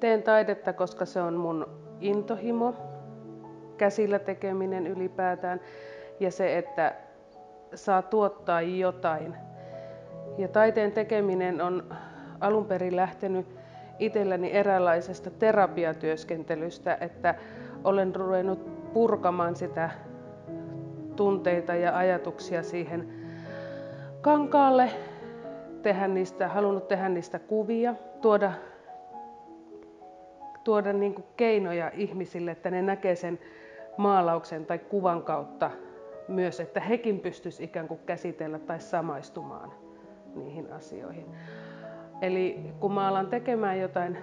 Teen taidetta, koska se on mun intohimo, käsillä tekeminen ylipäätään ja se, että saa tuottaa jotain. Ja taiteen tekeminen on alun perin lähtenyt itselläni eräänlaisesta terapiatyöskentelystä, että olen ruvennut purkamaan sitä tunteita ja ajatuksia siihen kankaalle, halunnut tehdä niistä kuvia, tuoda niin kuin keinoja ihmisille, että ne näkee sen maalauksen tai kuvan kautta myös, että hekin pystyisivät ikään kuin käsitellä tai samaistumaan niihin asioihin. Eli kun mä alan tekemään jotain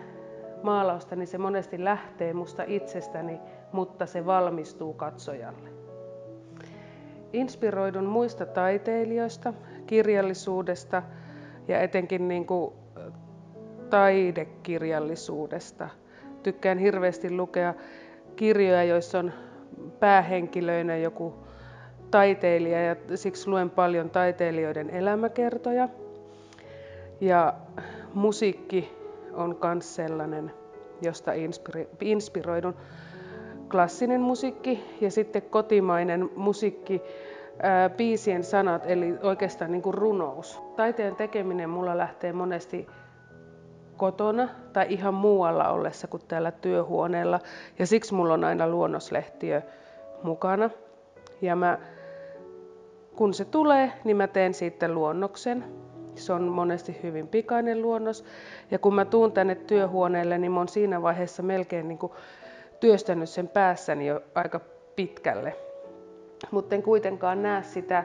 maalausta, niin se monesti lähtee musta itsestäni, mutta se valmistuu katsojalle. Inspiroidun muista taiteilijoista, kirjallisuudesta ja etenkin niin kuin taidekirjallisuudesta. Tykkään hirveästi lukea kirjoja, joissa on päähenkilöinä joku taiteilija ja siksi luen paljon taiteilijoiden elämäkertoja. Ja musiikki on myös sellainen, josta inspiroidun. Klassinen musiikki ja sitten kotimainen musiikki, biisien sanat, eli oikeastaan niin kuin runous. Taiteen tekeminen mulla lähtee monesti kotona tai ihan muualla ollessa kuin täällä työhuoneella. Ja siksi mulla on aina luonnoslehtiö mukana. Ja kun se tulee, niin mä teen siitä luonnoksen. Se on monesti hyvin pikainen luonnos. Ja kun mä tuun tänne työhuoneelle, niin mä oon siinä vaiheessa melkein niin kuin työstänyt sen päässäni jo aika pitkälle. Mutta en kuitenkaan näe sitä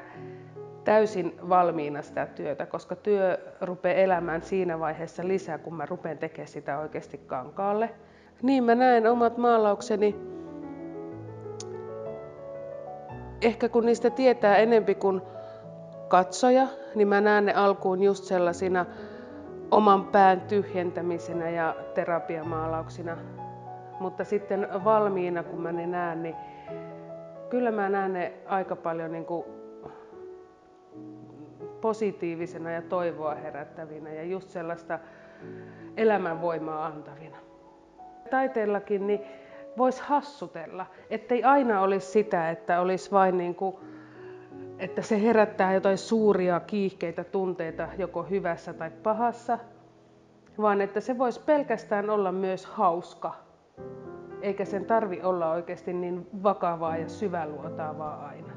täysin valmiina sitä työtä, koska työ rupeaa elämään siinä vaiheessa lisää, kun mä rupean tekemään sitä oikeasti kankaalle. Niin mä näen omat maalaukseni, ehkä kun niistä tietää enempi kuin katsoja, niin mä näen ne alkuun just sellaisina oman pään tyhjentämisenä ja terapiamaalauksina. Mutta sitten valmiina, kun mä ne näen, niin kyllä mä näen ne aika paljon niin kuin positiivisena ja toivoa herättävinä ja just sellaista elämänvoimaa antavina. Taiteellakin niin voisi hassutella, ettei aina olisi sitä, että olisi vain niin kuin, että se herättää jotain suuria kiihkeitä tunteita joko hyvässä tai pahassa, vaan että se voisi pelkästään olla myös hauska, eikä sen tarvi olla oikeasti niin vakavaa ja syväluotaavaa aina.